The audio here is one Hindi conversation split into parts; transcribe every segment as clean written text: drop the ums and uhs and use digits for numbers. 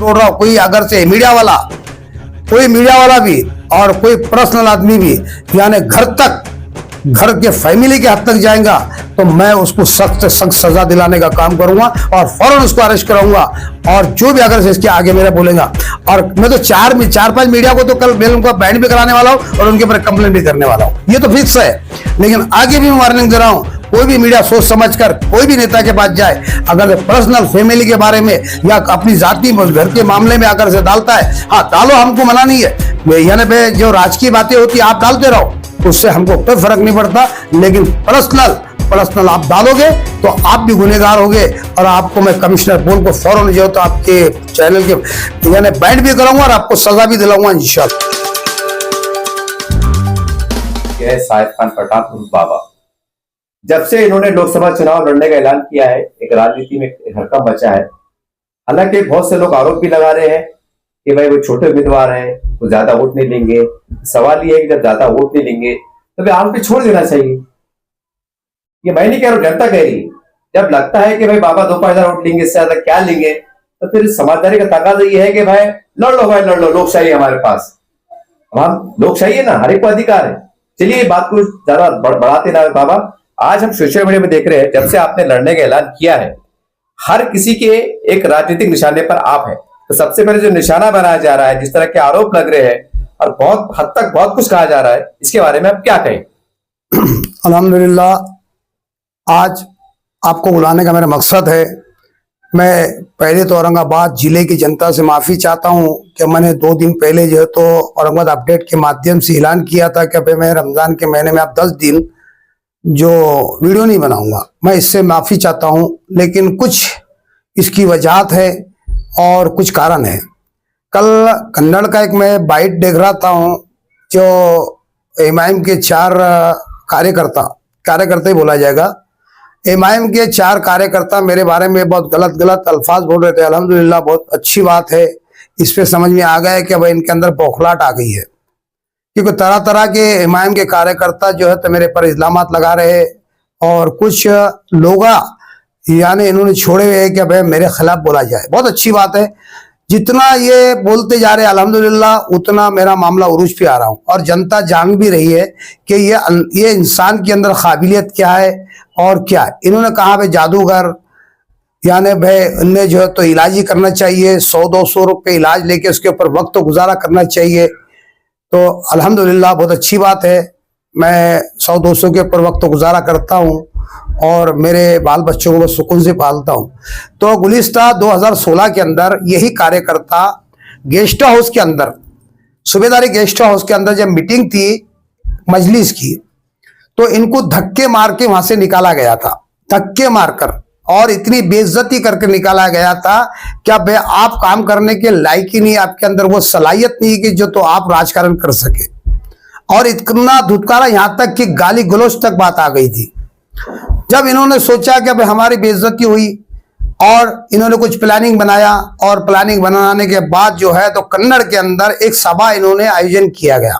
बोल रहा हूँ, कोई अगर से मीडिया वाला भी और कोई पर्सनल आदमी भी यानी घर के फैमिली के हद तक जाएगा तो मैं उसको सख्त से सख्त सजा दिलाने का काम करूंगा और फौरन उसको अरेस्ट कराऊंगा। और जो भी अगर इसके आगे मेरा बोलेगा, और मैं तो चार पांच मीडिया को तो कल मैं उनका बैंड भी कराने वाला हूं और उनके ऊपर कंप्लेंट भी करने वाला हूं, ये तो फिक्स है। लेकिन आगे भी मैं वार्निंग दे रहा हूं, कोई भी मीडिया सोच समझकर कोई भी नेता के पास जाए, अगर पर्सनल फैमिली के बारे में या अपनी जाति घर के मामले में अगर से डालता है, हाँ डालो, हमको मना नहीं है। यानी जो राजकीय बातें होती है आप डालते रहो, उससे हमको कोई फर्क नहीं पड़ता। लेकिन पर्सनल आप डालोगे तो आप भी गुनहगार होगे और आपको मैं कमिश्नर बोल को फौरन जो तो आपके चैनल के यानी बैंड भी कराऊंगा और आपको सजा भी दिलाऊंगा इंशाल्लाह। साहिद खान पठान उर्फ बाबा, जब से इन्होंने लोकसभा चुनाव लड़ने का ऐलान किया है, एक राजनीति में हड़कंप मचा है। हालांकि बहुत से लोग आरोप भी लगा रहे हैं कि भाई वो छोटे उम्मीदवार हैं, वो ज्यादा वोट नहीं लेंगे। सवाल ये है कि जब ज्यादा वोट नहीं लेंगे तो फिर आरोप छोड़ देना चाहिए। ये मैं नहीं कह रहा हूं, जनता कह रही है। जब लगता है कि भाई बाबा 2-5 वोट लेंगे, इससे ज्यादा क्या लेंगे, तो फिर समझदारी का तकाजा ये है कि भाई लड़ लो भाई, लड़ लो, लोकशाही हमारे पास। हम लोकशाही है ना, हर एक को अधिकार है। चलिए बात को ज्यादा बढ़ाते ना बाबा, आज हम सोशल मीडिया में देख रहे हैं, जब से आपने लड़ने का ऐलान किया है, हर किसी के एक राजनीतिक निशाने पर आप है। तो सबसे पहले जो निशाना बनाया जा रहा है, जिस तरह के आरोप लग रहे हैं और बहुत हद तक बहुत कुछ कहा जा रहा है, इसके बारे में आप क्या कहें? अल्हम्दुलिल्लाह, आज आपको बुलाने का मेरा मकसद है, मैं पहले तो औरंगाबाद जिले की जनता से माफी चाहता हूं कि मैंने 2 दिन पहले जो है तो औरंगाबाद अपडेट के माध्यम से ऐलान किया था कि भाई मैं रमजान के महीने में आप 10 दिन जो वीडियो नहीं बनाऊंगा। मैं इससे माफी चाहता हूं, लेकिन कुछ इसकी वजह है और कुछ कारण है। कल कन्नड़ का एक मैं बाइट देख रहा था हूं, जो एमआईएम के 4 कार्यकर्ता ही बोला जाएगा, एमआईएम के 4 कार्यकर्ता मेरे बारे में बहुत गलत अल्फाज बोल रहे थे। अल्हम्दुलिल्लाह बहुत अच्छी बात है, इस पे समझ में आ गया है कि भाई इनके अंदर बौखलाहट आ गई है, क्योंकि तरह तरह के एमआईएम के कार्यकर्ता जो है तो मेरे पर इल्जामात लगा रहे और कुछ लोग यानी इन्होंने छोड़े हुए हैं कि भाई मेरे खिलाफ बोला जाए। बहुत अच्छी बात है, जितना ये बोलते जा रहे हैं अल्हम्दुलिल्लाह उतना मेरा मामला उरूज पे आ रहा हूँ और जनता जान भी रही है कि ये इंसान के अंदर काबिलियत क्या है और क्या है। इन्होंने कहा भाई जादूगर, यानी भाई इन्हें जो है तो इलाज ही करना चाहिए, 100-200 रुपये इलाज लेके उसके ऊपर वक्त तो गुजारा करना चाहिए। तो अल्हम्दुलिल्लाह बहुत अच्छी बात है, मैं 100-200 के ऊपर वक्त तो गुजारा करता हूँ और मेरे बाल बच्चों को बस सुकून से पालता हूँ। तो गुलिस्ता 2016 के अंदर यही कार्यकर्ता गेस्ट हाउस के अंदर, सूबेदारी गेस्ट हाउस के अंदर जब मीटिंग थी मजलिस की, तो इनको धक्के मार के वहां से निकाला गया था, धक्के मारकर, और इतनी बेइज्जती करके निकाला गया था क्या भाई आप काम करने के लायक ही नहीं, आपके अंदर वो सलाहियत नहीं कि जो तो आप राजकारण कर सके। और इतना धुतकारा, यहां तक कि गाली गलौज तक बात आ गई थी। जब इन्होंने सोचा कि भाई हमारी बेइज्जती हुई और इन्होंने कुछ प्लानिंग बनाया, और प्लानिंग बनाने के बाद जो है तो कन्नड़ के अंदर एक सभा इन्होंने आयोजन किया गया,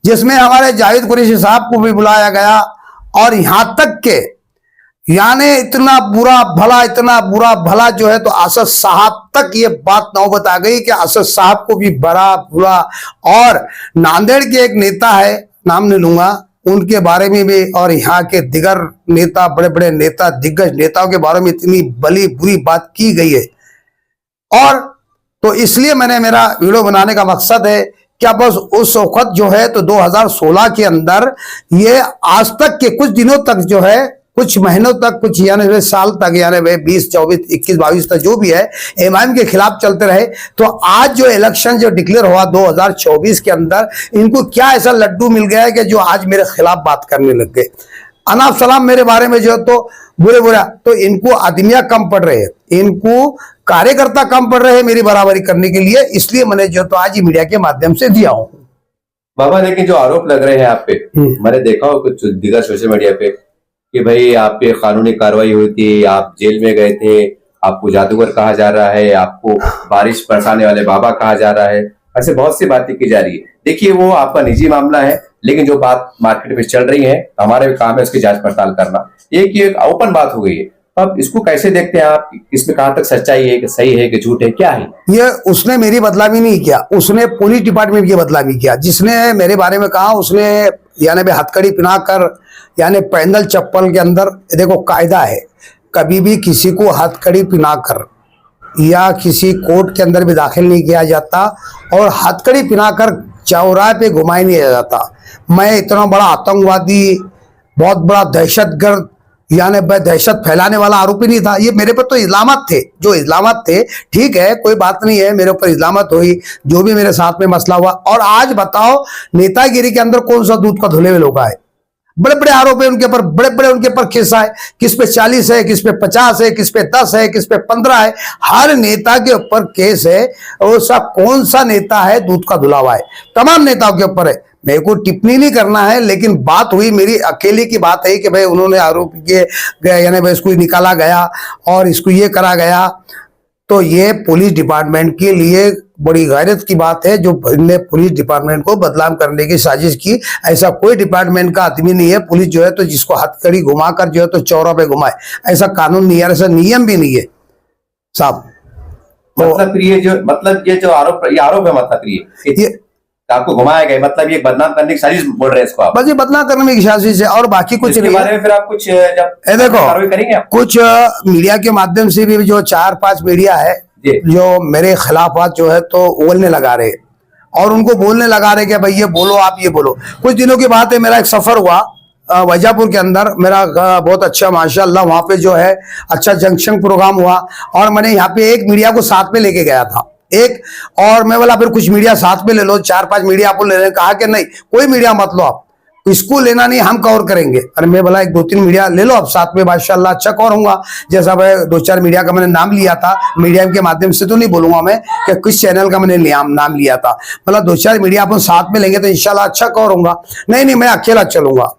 जिसमें हमारे जावेद कुरैशी साहब को भी बुलाया गया। और यहां तक के यानी इतना बुरा भला जो है तो असद साहब तक ये बात नौबत आ गई कि असद साहब को भी बड़ा बुरा, और नांदेड़ के एक नेता है, नाम नहीं लूंगा, उनके बारे में भी, और यहाँ के दिगर नेता, बड़े बड़े नेता, दिग्गज नेताओं के बारे में इतनी भली बुरी बात की गई है। और तो इसलिए मैंने मेरा वीडियो बनाने का मकसद है क्या बस उस वक्त जो है तो 2016 के अंदर ये आज तक के कुछ दिनों तक जो है, कुछ महीनों तक, कुछ यानी साल तक, यानी 20, 24, 21, 22 तक जो भी है एमआईएम के खिलाफ चलते रहे। तो आज जो इलेक्शन जो डिक्लेयर हुआ 2024 के अंदर, इनको क्या ऐसा लड्डू मिल गया है कि जो आज मेरे खिलाफ बात करने लग गए। अनाप सलाम मेरे बारे में जो तो बुरा, तो इनको आदमियां कम पड़ रहे हैं, इनको कार्यकर्ता कम पड़ रहे हैं मेरी बराबरी करने के लिए, इसलिए मैंने जो तो आज ही मीडिया के माध्यम से दिया हूँ। बाबा, लेकिन जो आरोप लग रहे हैं आप पे, मैंने देखा हो कुछ दिगर सोशल मीडिया पे कि भाई आप पे कानूनी कार्रवाई हुई थी, आप जेल में गए थे, आपको जादूगर कहा जा रहा है, आपको बारिश बरसाने वाले बाबा कहा जा रहा है, ऐसे बहुत सी बातें की जा रही है। देखिए वो आपका निजी मामला है, लेकिन जो बात मार्केट में चल रही है, हमारे काम है उसकी जांच पड़ताल करना। एक ये ओपन बात हो गई है, अब इसको कैसे देखते हैं आप? इसमें कहाँ तक सच्चाई है, कि सही है कि झूठ है, क्या है? ये उसने मेरी बदनामी नहीं किया, उसने पुलिस डिपार्टमेंट की बदनामी किया। जिसने मेरे बारे में कहा उसने यानी भाई हथकड़ी पहना कर, यानी पैदल चप्पल के अंदर, देखो कायदा है, कभी भी किसी को हथकड़ी पहना कर या किसी कोर्ट के अंदर भी दाखिल नहीं किया जाता और हथकड़ी पहनाकर चौराहे पे घुमाया नहीं जाता। मैं इतना बड़ा आतंकवादी, बहुत बड़ा दहशतगर्द, यानी दहशत फैलाने वाला आरोपी नहीं था। ये मेरे पर तो इल्जामात थे, जो इल्जामात थे, ठीक है कोई बात नहीं है, मेरे ऊपर इल्जामात हुई, जो भी मेरे साथ में मसला हुआ। और आज बताओ नेतागिरी के अंदर कौन सा दूध का धुले हुए लोग आए? बड़े बड़े आरोप है उनके ऊपर, बड़े बड़े उनके ऊपर केस आए, किस पे 40 है, किस पे 50 है, किस पे 10 है, किस पे 15 है। हर नेता के ऊपर केस है। और सब कौन सा नेता है दूध का धुला हुआ है? तमाम नेताओं के ऊपर है। मेरे को टिप्पणी नहीं करना है, लेकिन बात हुई मेरी अकेले की बात है कि भाई उन्होंने आरोप किए, यानी भाई इसको निकाला गया और इसको ये करा गया। तो ये पुलिस डिपार्टमेंट के लिए बड़ी गैरत की बात है, जो इनने पुलिस डिपार्टमेंट को बदनाम करने की साजिश की। ऐसा कोई डिपार्टमेंट का आदमी नहीं है, पुलिस जो है तो जिसको हथकड़ी घुमाकर जो है तो चौराहे पे घुमाए, ऐसा कानून नहीं है, ऐसा नियम भी नहीं है साहब। मतलब ये जो आरोप है, मतलब ये आपको घुमाया गया, मतलब ये बदनाम करने की साजिश बोल रहे हैं इसको आप? बस ये बदनाम करने की साजिश है और बाकी कुछ नहीं। बारे में फिर आप कुछ जब देखो कार्रवाई करेंगे आप? कुछ मीडिया के माध्यम से भी जो 4-5 मीडिया है जो मेरे खिलाफ जो है तो बोलने लगा रहे और उनको बोलने लगा रहे कि भाई ये बोलो, आप ये बोलो। कुछ दिनों की बात है, मेरा एक सफर हुआ वैजापुर के अंदर, मेरा बहुत अच्छा माशाल्लाह वहां पे जो है अच्छा जंक्शन प्रोग्राम हुआ और मैंने यहाँ पे एक मीडिया को साथ में लेके गया था एक, और मैं बोला फिर कुछ मीडिया साथ में ले लो, 4-5 मीडिया आपको लेने, कहा कि नहीं कोई मीडिया मत लो, आप इसको लेना नहीं, हम कवर करेंगे। अरे मैं बोला 1-2-3 मीडिया ले लो आप साथ में, माशाल्लाह अच्छा कवर होगा। जैसा मैं 2-4 मीडिया का मैंने नाम लिया था, मीडिया के माध्यम से तो नहीं बोलूंगा मैं कि किस चैनल का मैंने नाम लिया था, मतलब 2-4 मीडिया अपन साथ में लेंगे तो इंशाल्लाह अच्छा कवर होगा। नहीं मैं अकेला चलूंगा,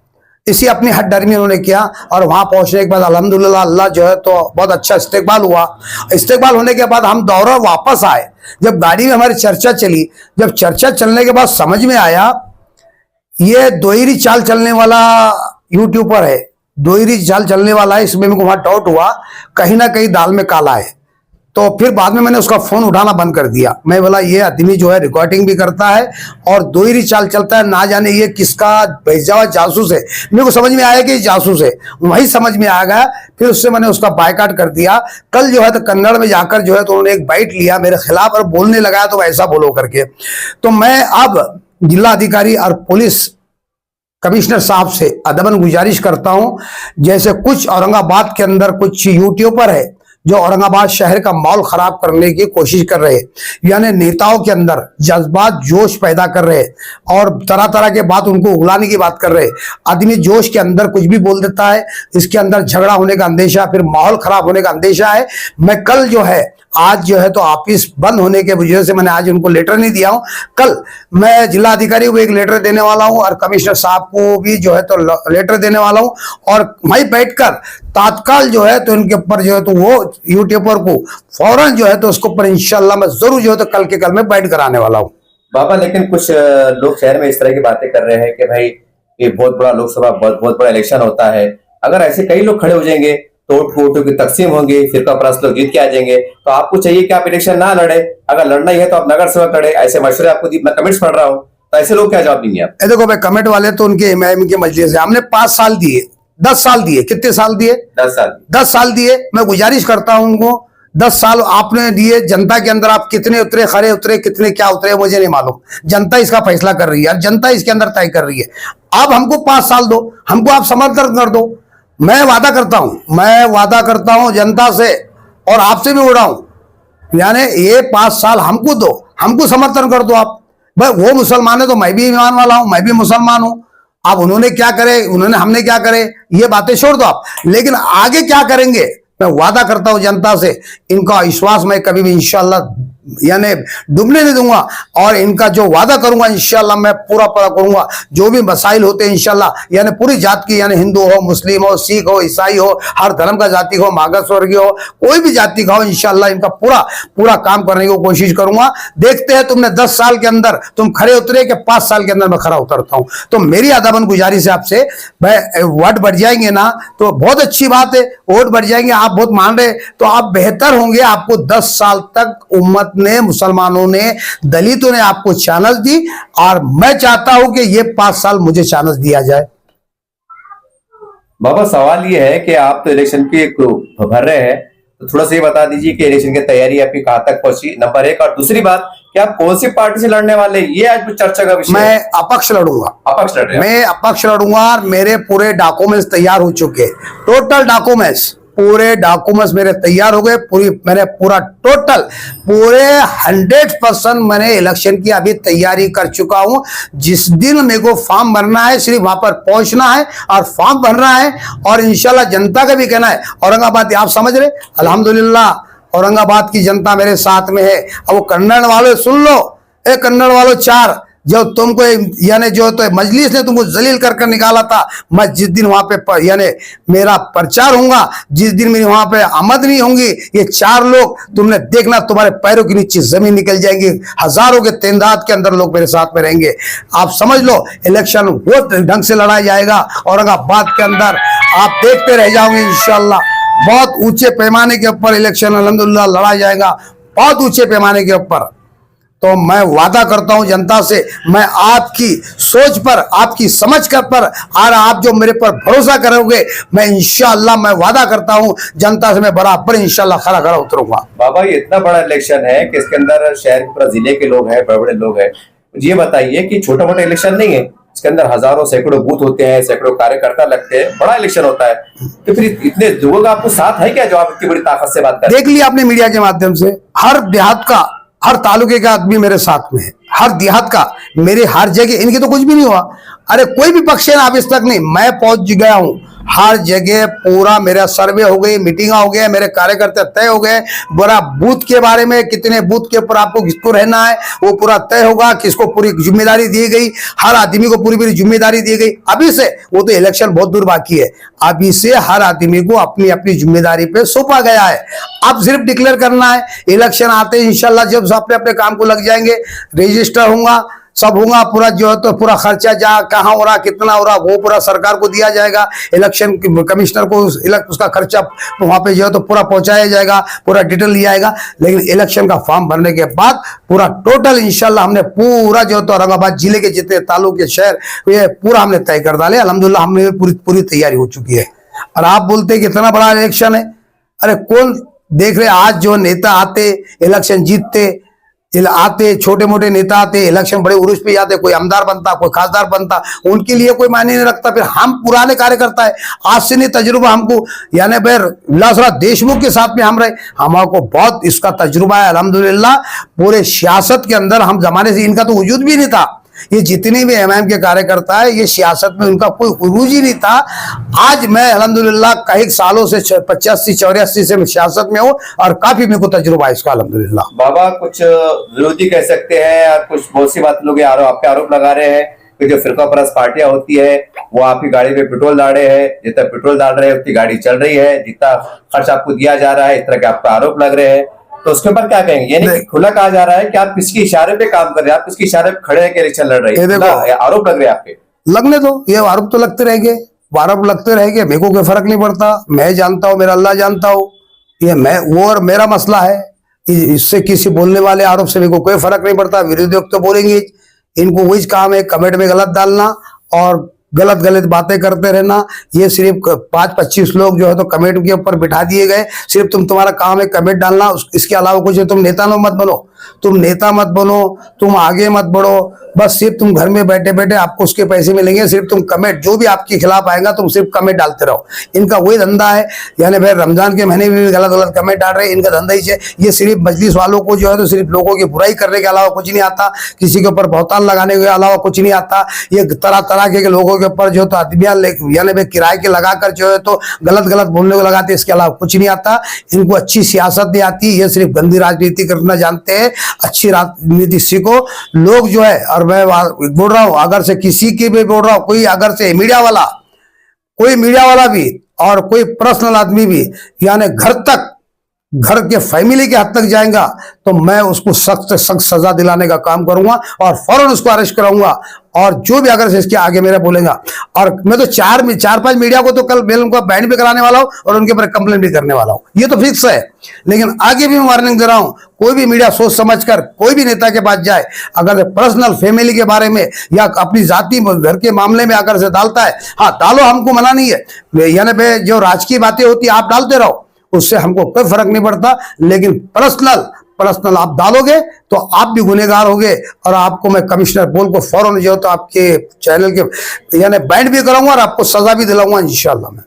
इसी अपनी हद डर में उन्होंने किया। और वहां पहुंचने के बाद अल्हम्दुलिल्लाह अल्लाह जो है तो बहुत अच्छा इस्तेकबाल हुआ। इस्तेकबाल होने के बाद हम दौरा वापस आए, जब गाड़ी में हमारी चर्चा चली, जब चर्चा चलने के बाद समझ में आया ये दोहरी चाल चलने वाला यूट्यूबर है, दोहरी चाल चलने वाला है। इसमें मेरे को वहां डाउट हुआ कहीं ना कहीं दाल में काला है, तो फिर बाद में मैंने उसका फोन उठाना बंद कर दिया। मैं बोला ये आदमी जो है रिकॉर्डिंग भी करता है और दोहरी चाल चलता है, ना जाने ये किसका भेजा हुआ जासूस है। मेरे को समझ में आया कि जासूस है, वही समझ में आ गया। फिर उससे मैंने उसका बायकाट कर दिया। कल जो है तो कन्नड़ में जाकर जो है तो उन्होंने एक बाइट लिया मेरे खिलाफ और बोलने लगा तो ऐसा बोलो करके। तो मैं अब जिला अधिकारी और पुलिस कमिश्नर साहब से अदबन गुजारिश करता हूं, जैसे कुछ औरंगाबाद के अंदर कुछ यूट्यूबर है जो औरंगाबाद शहर का माहौल खराब करने की कोशिश कर रहे हैं, यानी नेताओं के अंदर जज्बात जोश पैदा कर रहे हैं और तरह तरह के बात उनको उगलाने की बात कर रहे हैं। आदमी जोश के अंदर कुछ भी बोल देता है, इसके अंदर झगड़ा होने का अंदेशा, फिर माहौल खराब होने का अंदेशा है। मैं कल जो है आज जो है तो ऑफिस बंद होने के वजह से मैंने आज उनको लेटर नहीं दिया हूं। कल मैं जिला अधिकारी को एक लेटर देने वाला हूं और कमिश्नर साहब को भी जो है तो लेटर देने वाला हूं और वहीं बैठकर तात्काल जो है तो इनके ऊपर जो है तो वो यूट्यूबर को फौरन जो है तो उसके ऊपर इंशाल्लाह मैं जरूर जो है तो कल के कल में बैठ कराने वाला हूँ बाबा। लेकिन कुछ लोग शहर में इस तरह की बातें कर रहे हैं कि भाई ये बहुत बड़ा लोकसभा बहुत बड़ा इलेक्शन होता है, अगर ऐसे कई लोग खड़े हो जाएंगे तो वोटों की तकसीम होंगी, फिर परस्त लोग जीत के आ जाएंगे, तो आपको चाहिए कि आप इलेक्शन ना लड़े, अगर लड़ना ही है तो आप नगर सेवक लड़े। ऐसे मशवरे आपको मैं कमेंट्स पढ़ रहा हूँ, तो ऐसे लोग क्या जवाब देंगे आप? देखो भाई कमेंट वाले तो उनके इमाम के मजलिस से हमने 5 साल दिए, 10 साल दिए, कितने साल दिए? 10 साल दिए। मैं गुजारिश करता हूं उनको 10 साल आपने दिए, जनता के अंदर आप कितने उतरे, खरे उतरे, कितने क्या उतरे मुझे नहीं मालूम, जनता इसका फैसला कर रही है, जनता इसके अंदर तय कर रही है। आप हमको 5 साल दो, हमको आप समर्थन कर दो। मैं वादा करता हूं जनता से और आपसे भी उड़ रहा हूं, यानी ये 5 साल हमको दो, हमको समर्थन कर दो आप। भाई वो मुसलमान है तो मैं भी ईमान वाला हूं, मैं भी मुसलमान हूं। अब उन्होंने क्या करे, हमने क्या करे, ये बातें छोड़ दो आप, लेकिन आगे क्या करेंगे मैं वादा करता हूं जनता से, इनका विश्वास मैं कभी भी इंशाल्लाह यानी डूबने नहीं दूंगा, और इनका जो वादा करूंगा इंशाल्लाह मैं पूरा पूरा करूंगा। जो भी मसाइल होते हैं इंशाल्लाह, यानी पूरी जात की, यानी हिंदू हो, मुस्लिम हो, सिख हो, ईसाई हो, हर धर्म का जाति हो, मागास वर्गीय हो, कोई भी जाति का हो, इंशाल्लाह इनका पूरा पूरा काम करने की कोशिश करूंगा। देखते हैं तुमने 10 साल के अंदर तुम खड़े उतरे कि 5 साल के अंदर मैं खड़ा उतरता हूं। तो मेरी अदबन गुजारिश है आपसे, भाई वोट बढ़ जाएंगे ना तो बहुत अच्छी बात है, वोट बढ़ जाएंगे, आप बहुत मान रहे तो आप बेहतर होंगे। आपको 10 साल तक उम्मत ने, मुसलमानों ने, दलितों ने आपको चांस दी, और मैं चाहता हूं कि ये 5 साल मुझे चांस दिया जाए। बाबा सवाल ये है कि आप तो इलेक्शन की भर रहे हैं, तो थोड़ा सा ये बता दीजिए कि इलेक्शन की तैयारी आपकी कहां तक पहुंची, नंबर 1। और दूसरी बात कि आप कौन सी पार्टी से लड़ने वाले, ये आज चर्चा का विषय। मैं अपक्ष लड़ूंगा। अपक्ष लड़ रहे हैं? मैं अपक्ष लड़ूंगा, और मेरे पूरे डॉक्यूमेंट्स तैयार हो चुके हैं। टोटल डॉक्यूमेंट्स, पूरे डॉक्यूमेंट्स मेरे तैयार हो गए। मैंने पूरा टोटल पूरे 100% मैंने इलेक्शन की अभी तैयारी कर चुका हूं। जिस दिन मेरे को फॉर्म भरना है, सिर्फ वहां पर पहुंचना है और फॉर्म भरना है, और इंशाल्लाह जनता का भी कहना है। औरंगाबाद आप समझ रहे, अल्हम्दुलिल्लाह औरंगाबाद की जनता मेरे साथ में है। अब वो कन्नड़ वाले सुन लो, ए कन्नड़ वालों 4 जो तुमको, यानी जो तो मजलिस ने तुमको जलील कर निकाला था, मैं जिस दिन वहां पे यानी मेरा प्रचार होगा, जिस दिन मेरी वहां पे आमद नहीं होंगी, ये 4 लोग तुमने देखना, तुम्हारे पैरों के नीचे जमीन निकल जाएंगी। हजारों के तादाद के अंदर लोग मेरे साथ में रहेंगे। आप समझ लो इलेक्शन वो ढंग से लड़ा जाएगा औरंगाबाद के अंदर, आप देखते रह जाओगे इंशाल्लाह। बहुत ऊंचे पैमाने के ऊपर इलेक्शन अल्हम्दुलिल्लाह लड़ा जाएगा, बहुत ऊंचे पैमाने के ऊपर। तो मैं वादा करता हूं जनता से, मैं आपकी सोच पर, आपकी समझ कर पर, और आप जो मेरे पर भरोसा करोगे, मैं इंशाअल्लाह मैं वादा करता हूं जनता से मैं बराबर इंशाअल्लाह खड़ा खड़ा उतरूंगा। बाबा ये इतना बड़ा इलेक्शन है कि इसके अंदर शहर के पूरा जिले के लोग हैं, बड़े बड़े लोग हैं। मुझे ये बताइए कि छोटा मोटा इलेक्शन नहीं है, इसके अंदर हजारों सैकड़ों बूथ होते हैं, सैकड़ों कार्यकर्ता लगते हैं, बड़ा इलेक्शन होता है। तो फिर इतने लोगों का आपको साथ है क्या, जो आप इतनी बड़ी ताकत से बात कर रहे हैं? देख लिया आपने मीडिया के माध्यम से, हर देहात का, हर तालुके का आदमी मेरे साथ में है, हर देहात का, मेरे हर जगह। इनकी तो कुछ भी नहीं हुआ, अरे कोई भी पक्ष है ना अब इस तक नहीं, मैं पहुंच गया हूं हर जगह। पूरा मेरा सर्वे हो गई, मीटिंग हो गया, मेरे कार्यकर्ता तय हो गए। पूरा बूथ के बारे में, कितने बूथ के ऊपर आपको किसको रहना है वो पूरा तय होगा, किसको पूरी जिम्मेदारी दी गई, हर आदमी को पूरी पूरी जिम्मेदारी दी गई। अभी से, वो तो इलेक्शन बहुत दूर बाकी है, अभी से हर आदमी को अपनी अपनी जिम्मेदारी पे सौंपा गया है। अब सिर्फ डिक्लेयर करना है, इलेक्शन आते हैं इंशाल्लाह जब अपने अपने काम को लग जाएंगे, रजिस्टर होगा, सब होगा, पूरा जो है तो पूरा खर्चा जा कहाँ हो रहा, कितना हो रहा, वो पूरा सरकार को दिया जाएगा। इलेक्शन कमिश्नर को उसका खर्चा वहां पे जो है तो पूरा पहुंचाया जाएगा, पूरा डिटेल लिया जाएगा। लेकिन इलेक्शन का फॉर्म भरने के बाद पूरा टोटल इंशाल्लाह हमने पूरा जो है तो औरंगाबाद जिले के जितने तालुके शहर ये पूरा हमने तय कर डाले। अल्हम्दुलिल्लाह हमने पूरी तैयारी हो चुकी है। और आप बोलते हैं कि इतना बड़ा इलेक्शन है, अरे कौन देख रहे, आज जो नेता आते इलेक्शन जीतते आते, छोटे मोटे नेता आते इलेक्शन बड़े उर्स पे जाते, कोई आमदार बनता, कोई खासदार बनता, उनके लिए कोई मायने नहीं रखता। फिर हम पुराने कार्यकर्ता है, आज से नहीं तजुर्बा हमको, यानी भाई विलासराव देशमुख के साथ में हम रहे, हमको बहुत इसका तजुर्बा है अल्हम्दुलिल्लाह। पूरे सियासत के अंदर हम जमाने से, इनका तो वजूद भी नहीं था, ये जितने भी एमआईएम के कार्यकर्ता है ये सियासत में उनका कोई उरूज ही नहीं था। आज मैं अल्हम्दुलिल्लाह कई सालों से 85-84 से मैं सियासत में हूँ और काफी मेरे को तजुर्बा है इसका अल्हम्दुलिल्लाह। बाबा कुछ विरोधी कह सकते हैं और कुछ बहुत सी बात लोग आप पे आरोप लगा रहे हैं कि जो फिरका परस्त पार्टियां होती है वो आपकी गाड़ी पे पेट्रोल डाल रहे हैं, जितना पेट्रोल डाल रहे हैं उतनी गाड़ी चल रही है, जितना खर्च आपको दिया जा रहा है, इस तरह के आपको आरोप लग रहे हैं। तो उसके ऊपर क्या कहेंगे? यानी कि खुला कहा जा रहा है कि आप किसके इशारे पे काम कर रहे हैं, आप किसके इशारे पे खड़े हैं, इलेक्शन लड़ रहे हैं, आरोप लग रहे हैं आपके। लगने दो, ये आरोप तो लगते रहेंगे, आरोप लगते रहेंगे, मेरे को कोई फर्क नहीं पड़ता। मैं जानता हूँ, मेरा अल्लाह जानता हूँ, ये मैं वो और मेरा मसला है। इससे किसी बोलने वाले आरोप से मेरे को कोई फर्क नहीं पड़ता। विरोधी तो बोलेंगे, इनको वही काम है कमेंट में गलत डालना और गलत बातें करते रहना। ये सिर्फ 5-25 लोग जो है तो कमेंट के ऊपर बिठा दिए गए, सिर्फ तुम्हारा काम है कमेंट डालना, इसके अलावा कुछ है। तुम नेता मत बनो, तुम नेता मत बनो, तुम आगे मत बढ़ो, बस सिर्फ तुम घर में बैठे बैठे आपको उसके पैसे मिलेंगे, सिर्फ तुम कमेंट जो भी आपके खिलाफ आएगा तुम सिर्फ कमेंट डालते रहो। इनका वही धंधा है, यानी भाई रमजान के महीने में भी गलत कमेंट डाल रहे हैं, इनका धंधा ही है। ये सिर्फ मजलिस वालों को जो है तो सिर्फ लोगों की बुराई करने के अलावा कुछ नहीं आता, किसी के ऊपर बहुतान लगाने के अलावा कुछ नहीं आता। ये तरह तरह के लोगों के ऊपर जो तो आदमियां यानी भाई किराए के लगाकर जो है तो गलत बोलने को लगाते, इसके अलावा कुछ नहीं आता। इनको अच्छी सियासत नहीं आती, ये सिर्फ गंदी राजनीति करना जानते हैं। अच्छी राजनीति सीखो लोग जो है। और मैं बोल रहा हूं, अगर से किसी की भी बोल रहा हूं, कोई अगर से कोई मीडिया वाला भी और कोई पर्सनल आदमी भी यानी घर के फैमिली के हद तक जाएगा तो मैं उसको सख्त से सख्त सजा दिलाने का काम करूंगा और फौरन उसको अरेस्ट कराऊंगा। और जो भी अगर इसके आगे मेरा बोलेगा, और मैं तो चार पांच मीडिया को तो कल मैं उनको बैन भी कराने वाला हूं और उनके ऊपर कंप्लेंट भी करने वाला हूं, ये तो फिक्स है। लेकिन आगे भी मैं वार्निंग दे रहा हूं, कोई भी मीडिया सोच समझकर कोई भी नेता के पास जाए, अगर पर्सनल फैमिली के बारे में या अपनी जाति घर के मामले में अगर से डालता है, हाँ डालो, हमको मना नहीं है। यानी जो राजकीय बातें होती है आप डालते रहो, उससे हमको कोई फर्क नहीं पड़ता। लेकिन पर्सनल आप डालोगे तो आप भी गुनहगार होगे और आपको मैं कमिश्नर बोल को फौरन जो तो आपके चैनल के यानी बैन भी कराऊंगा और आपको सजा भी दिलाऊंगा इंशाल्लाह मैं।